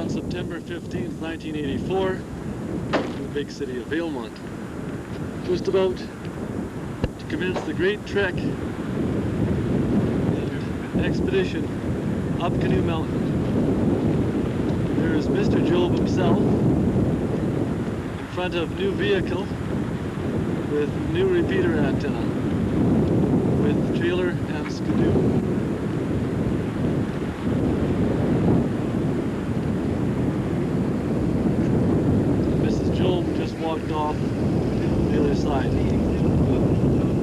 on September 15th, 1984 in the big city of Valemount. Just about to commence the great trek and expedition up Canoe Mountain. There is Mr. Job himself in front of new vehicle with new repeater antenna with trailer and skidoo. Walked off the other side.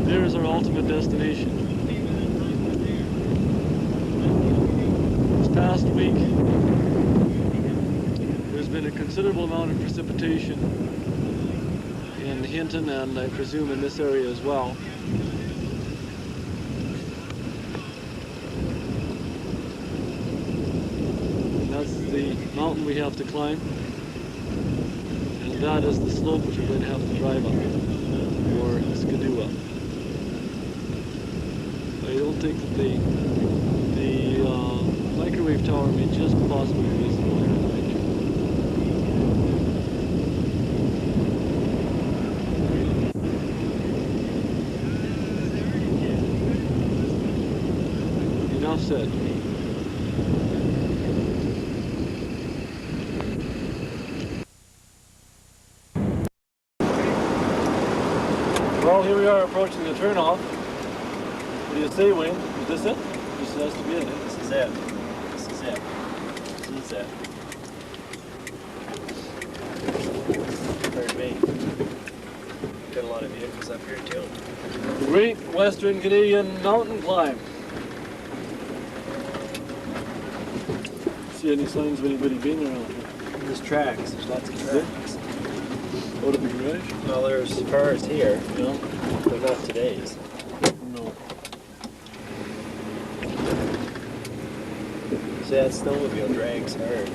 There is our ultimate destination. This past week, there's been a considerable amount of precipitation in Hinton and I presume in this area as well. That's the mountain we have to climb. That is the slope which we're going to have to drive up, or skidoo up. I don't think that the microwave tower may just possibly be visible here in the picture. Enough said. Well, here we are approaching the turnoff. What do you say, Wayne? Is this it? This has to be it. This is it. This is it. This is it. Pardon me. Got a lot of vehicles up here too. The Great Western Canadian Mountain Climb. See any signs of anybody being around here? There's tracks. There's lots of tracks. Out of the garage? Well, there's cars here, Yeah. but not today's. No. See, that snowmobile drags hard.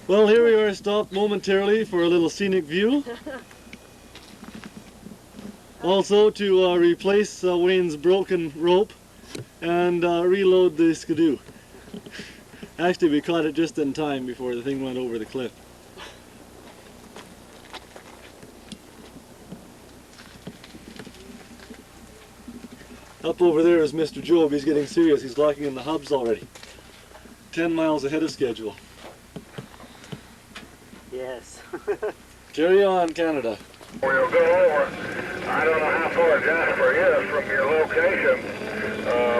Well, here we are stopped momentarily for a little scenic view. Also to replace Wayne's broken rope and reload the skidoo. Actually, we caught it just in time before the thing went over the cliff. Up over there is Mr. Job. He's getting serious. He's locking in the hubs already. 10 miles ahead of schedule. Yes. Carry on, Canada. We'll go over. I don't know how far Jasper is from your location,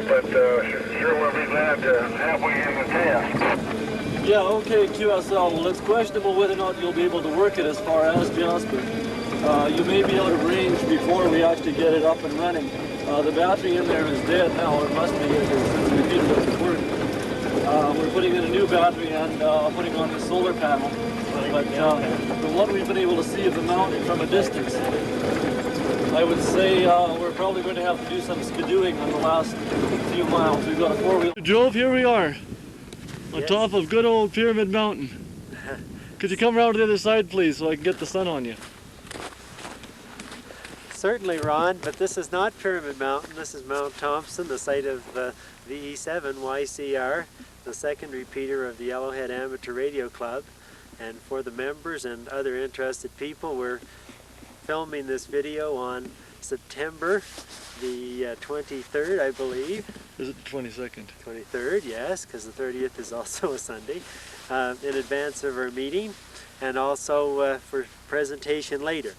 but sure we'll be glad to have you in the test. Yeah, okay, QSL. Well, it's questionable whether or not you'll be able to work it as far as Jasper. You may be out of range before we actually get it up and running. The battery in there is dead now, or must be, because the repeater doesn't work. We're putting in a new battery and putting on the solar panel. But from what we've been able to see of the mountain from a distance, I would say we're probably going to have to do some skidooing on the last few miles. We've got a four-wheel. Drove, here we are, on top of good old Pyramid Mountain. Could you come around to the other side, please, so I can get the sun on you? Certainly, Ron, but this is not Pyramid Mountain. This is Mount Thompson, the site of the VE7 YCR, the second repeater of the Yellowhead Amateur Radio Club. And for the members and other interested people, we're filming this video on September the 23rd, I believe. Is it the 22nd? 23rd, yes, because the 30th is also a Sunday, in advance of our meeting, and also for presentation later.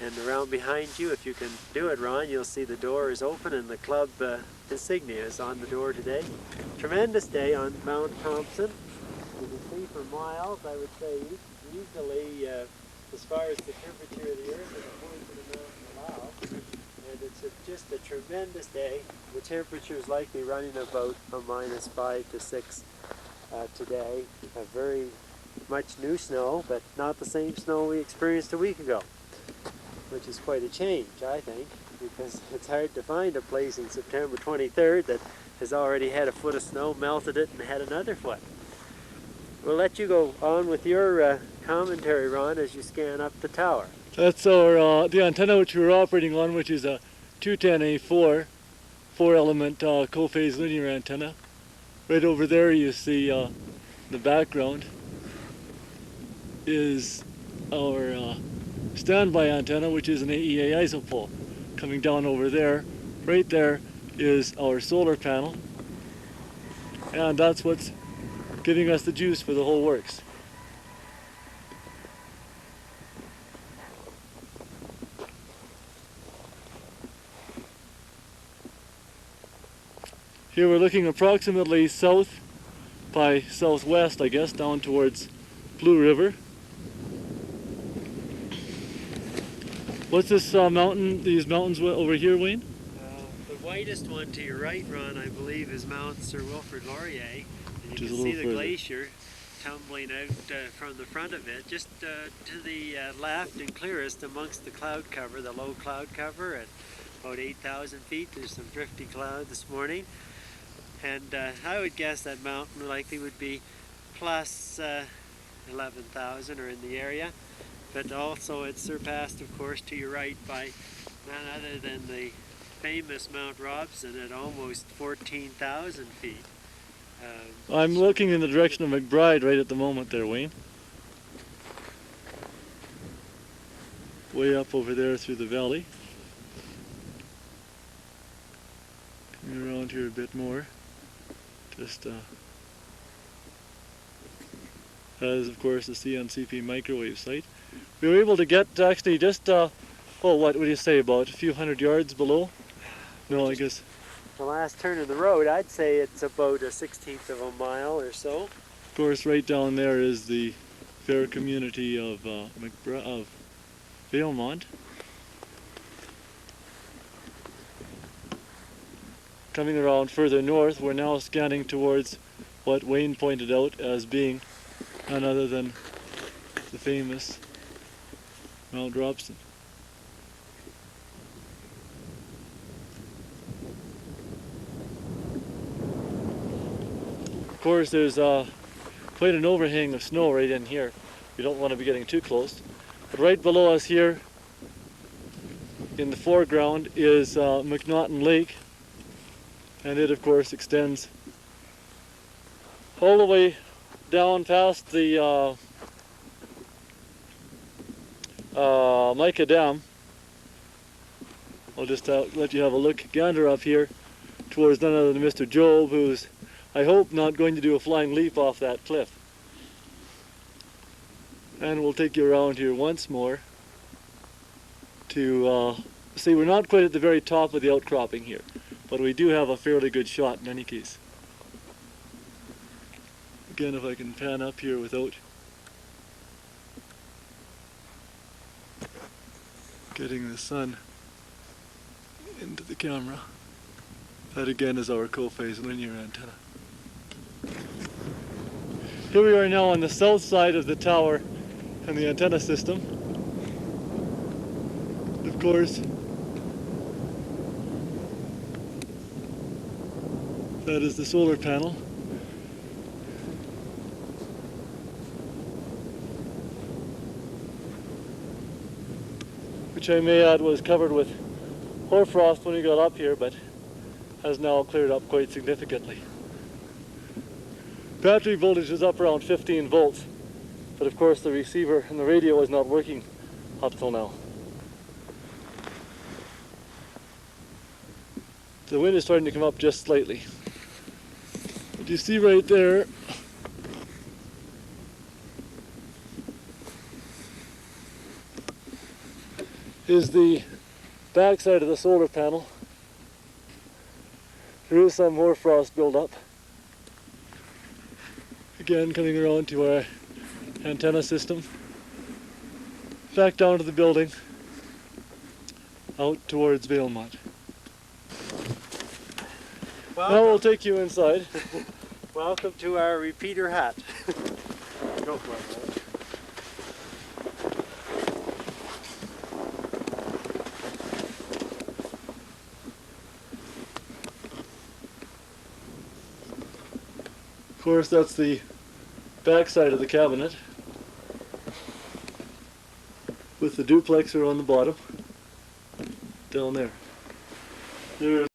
And around behind you, if you can do it, Ron, you'll see the door is open and the club insignia is on the door today. Tremendous day on Mount Thompson. You can see for miles, I would say, easily as far as the temperature of the earth and the point of the mountain allow. And it's just a tremendous day. The temperature is likely running about a -5 to 6 today. Very much new snow, but not the same snow we experienced a week ago, which is quite a change, I think, because it's hard to find a place in September 23rd that has already had a foot of snow, melted it, and had another foot. We'll let you go on with your commentary, Ron, as you scan up the tower. That's our the antenna which we're operating on, which is a 210A4 4-element co-phase linear antenna. Right over there you see the background is our standby antenna, which is an AEA isopole. Coming down over there, right there is our solar panel, and that's what's giving us the juice for the whole works. Here we're looking approximately south by southwest, I guess, down towards Blue River. What's this mountain, these mountains over here, Wayne? The whitest one to your right, Ron, I believe, is Mount Sir Wilfrid Laurier. And you can see the glacier tumbling out from the front of it, just to the left and clearest amongst the cloud cover, the low cloud cover at about 8,000 feet. There's some drifty cloud this morning. And I would guess that mountain likely would be plus 11,000 or in the area. But also it's surpassed, of course, to your right by none other than the famous Mount Robson at almost 14,000 feet. I'm looking in the direction of McBride right at the moment there, Wayne. Way up over there through the valley. Coming around here a bit more. Just that is, of course, the CNCP microwave site. We were able to get actually just, what would you say, about a few hundred yards below? No, I guess. The last turn of the road, I'd say it's about a 1/16 of a mile or so. Of course, right down there is the fair community of Valemont. Coming around further north, we're now scanning towards what Wayne pointed out as being none other than the famous Mount Robson. Of course, there's quite an overhang of snow right in here. We don't want to be getting too close. But right below us here, in the foreground, is McNaughton Lake. And it, of course, extends all the way down past the Mica Dam. I'll just let you have a look, gander up here towards none other than Mr. Job, who's, I hope, not going to do a flying leap off that cliff. And we'll take you around here once more to see we're not quite at the very top of the outcropping here, but we do have a fairly good shot in any case. Again, if I can pan up here without getting the sun into the camera. That again is our co-phase linear antenna. Here we are now on the south side of the tower and the antenna system. Of course, that is the solar panel. Which I may add was covered with hoarfrost when we got up here, but has now cleared up quite significantly. Battery voltage is up around 15 volts, but of course the receiver and the radio is not working up till now. The wind is starting to come up just slightly. But you see right there, is the back side of the solar panel. There is some hoarfrost buildup. Again, coming around to our antenna system. Back down to the building, out towards Valemont. Now we'll take you inside. Welcome to our repeater hut. Go for it, man. Of course, that's the back side of the cabinet with the duplexer on the bottom down there. There's